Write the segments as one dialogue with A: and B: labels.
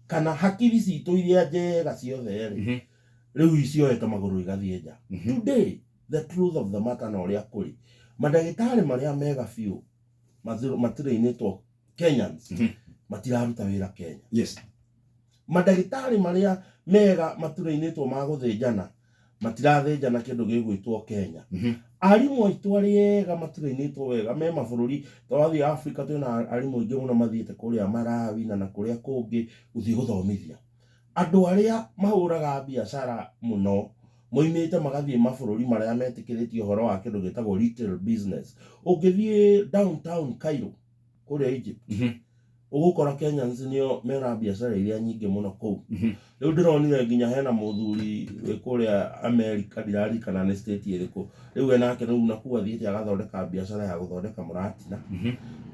A: kana hakiri citũ iria njega ciothe rĩ rĩu icioete magũrũ igathiĩ nja. Today the truth of the matter na ũrĩa kũrĩ mandagĩtarĩ marĩa mega biũ matirainĩtwo Kenyans matiraruta wĩra Kenya.
B: Yes.
A: Mandagĩtarĩ marĩa mega maturainĩtwo ma gũthĩnjana matirathĩnjana kĩndũ gĩgwĩtwo Kenya. Arimũ aitũ arĩa ega maturainĩtwo wega me mabũrũri twathi Africa twĩna arimũ aingĩ mũno mathiĩte kũrĩa Malawi na kũrĩa kũngĩ gũthiĩ gũthomithia. Andũ arĩa mahũraga biacara mũno moimĩte magathiĩ mabũrũri marĩa metĩkĩrĩtie ũhoro wa kĩndũ gĩtagwo retail business. Ũngĩthiĩ downtown Cairo kũrĩa Egypt ũgũkora Kenyans nĩo mena biacara iria nyingĩ mũno kũu. Rĩu ndĩronire nginya hena mũthuri kũrĩa America ndirarikana nĩ state ĩrĩkũ. Rĩu enake rĩu nakuo athiĩte agathondeka biacara ya gũthondeka mũratina.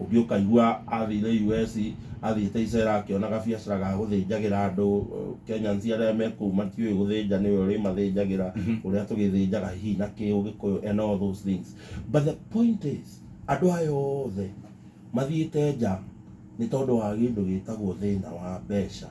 A: Ũngĩ ũkaigua athire US athiĩte icera akĩonaga biacara ga gũthĩnjagĩra andũ. Kenyans arĩa me kũu matiũĩ gũthĩnja nĩwe ũrĩmathĩnjagĩra ũrĩa tũgĩthĩnjaga hihi na Kĩũgĩkũyũ and all those things. But the point is andũ aya othe mathiĩte nja nĩ tondũ wa kĩndũ gĩtagwo thĩna wa mbeca.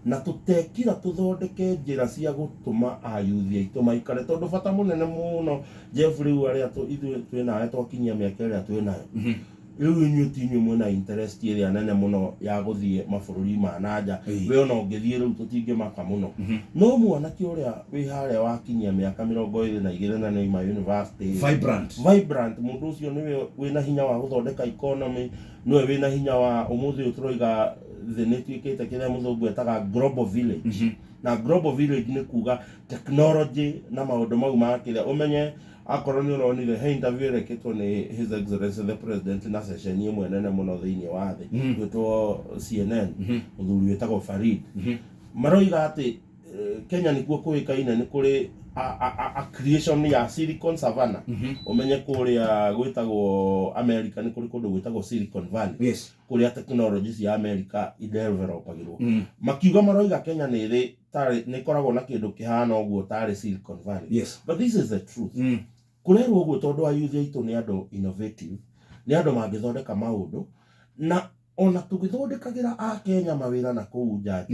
A: Na tũtekira tũthondeke njĩra cia gũtũma ayuthi aitũ maikare tondũ bata mũnene mũno Jeff rĩu arĩa ithuĩ twĩnawe twakinyia mĩaka ĩrĩa twĩnayo. Rĩu inyuĩ ti inyuĩ mwĩna interest ĩrĩa nene mũno ya gũthiĩ mabũrũri ma nanja. We ona ũngĩthiĩ rĩu tũtingĩmaka mũno. No mwanake ũrĩa wĩ harĩa wakinyia mĩaka 22 na nĩoima university vibrant mũndũ ũcio nĩwe wĩna hinya wa gũthondeka economy, nĩwe wĩna hinya wa ũmũthĩ ũyũ tũroiga thĩ nĩtuĩkĩte kĩrĩa mũthũngũ etaga global village. Na global village nĩ kuga technology na maũndũ mau ma kĩrĩa ũmenye akorwo nĩ ũronire he interview ĩrekĩtwo nĩ His Excellency the President na session ĩmwe nene mũno thĩinĩ wa thĩ gwĩtwo CNN mũthuri wĩtagwo Farid. Maroiga atĩ Kenya nĩkuo kũĩkaine nĩ kũrĩ a creation ya Silicon Savannah. Ũmenye kũrĩa gwĩtagwo America nĩ kũrĩ kũndũ gwĩtagwo Silicon Valley.
B: Yes.
A: Kũrĩa technology cia America idevelopagĩrwo. Makiuga maroiga Kenya nĩ ĩkoragwo na kĩndũ kĩhana ũguo tarĩ Silicon Valley.
B: Yes.
A: But this is the truth. Kũrerwo ũguo tondũ ayuthi aitũ nĩ andũ innovative, nĩ andũ mangĩthondeka maũndũ na ona tũgĩthondekagĩra a Kenya mawĩra na kũu nja.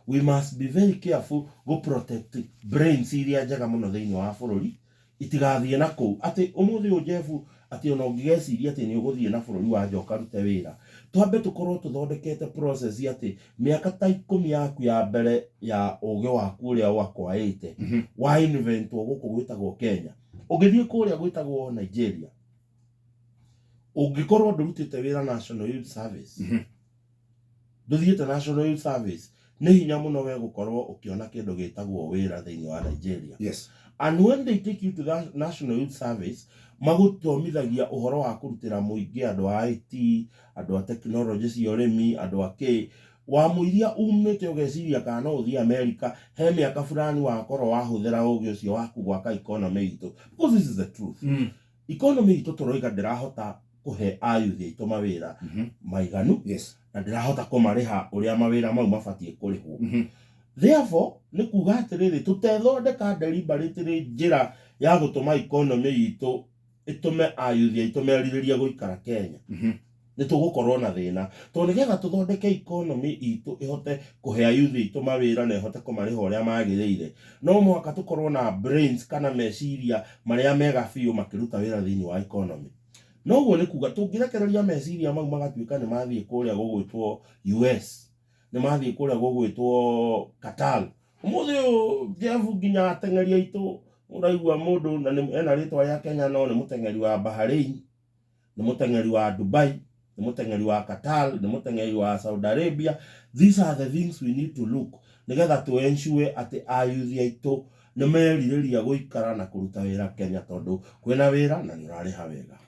A: We must be very careful go protect brains iria njega mũno thĩinĩ wa bũrũri itigathiĩ na kũu. Atĩ ũmũthĩ ũyũ Jeff atĩ ona ũngĩgeciria atĩ nĩ ũgũthiĩ na bũrũri wa nja ũkarute wĩra. Twambe tũkorwo tũthondekete process atĩ mĩaka ta 10 yaku ya mbere ya ũgĩ waku ũrĩa wakwaĩte wa inventwo gũkũ gwĩtagwo Kenya. Ũngĩthiĩ kũrĩa gwĩtagwo Nigeria ũngĩkorwo ndũrutĩte wĩra National Youth Service, ndũthiĩte National Youth Service, nĩ hinya mũno we gũkorwo ũkĩona kĩndũ gĩtagwo wĩra thĩinĩ wa Nigeria.
B: Yes.
A: And when they take you to that National Youth Service magũthomithagia ũhoro wa kũrutĩra mũingĩ, andũ a IT, andũ a technology cia ũrĩmi, andũ a kĩ wamũiria umĩte ũgeciria kana no ũthiĩ America he mĩaka fulani wakorwo wahũthĩra ũgĩ ũcio waku gwaka economy itũ. Because this is the truth. Economy itũ tũroiga ndĩrahota kũhe ayuthi aitũ mawĩra maiganu.
B: Yes.
A: Na ndĩrahota kũmarĩha ũrĩa mawĩra mau mabatiĩ kũrĩhwo. Therefore nĩ kuga atĩrĩrĩ tũtethondeka deliberately njĩra ya gũtũma economy itũ ĩtũme ayuthi aitũ merirĩrie gũikara Kenya. Nĩ tũgũkorwo na thĩna tondũ nĩgetha tũthondeke economy itũ ĩhote kũhe ayuthi aitũ mawĩra na ĩhote kũmarĩha ũrĩa magĩrĩire, no mũhaka tũkorwo na brains kana meciria marĩa mega biũ makĩruta wĩra thĩinĩ wa economy. No ũguo nĩ kuga tũngĩrekereria meciria mau magatuĩka nĩ mathiĩ kũrĩa gũgwĩtwo US, nĩ mathiĩ kũrĩa gũgwĩtwo Qatar. Ũmũthĩ ũyũ Jeff nginya ateng'eri aitũ ũraigua mũndũ na ena rĩtwa rĩa Kenya no nĩ mũteng'eri wa Bahrain, nĩ mũteng'eri wa Dubai, nĩ mũteng'eri wa Qatar, nĩ mũteng'eri wa Saudi Arabia. These are the things we need to look nĩgetha to ensure atĩ ayuthi aitũ nĩ merirĩria gũikara na kũruta wĩra Kenya tondũ kwĩna wĩra na nĩ ũrarĩha wega.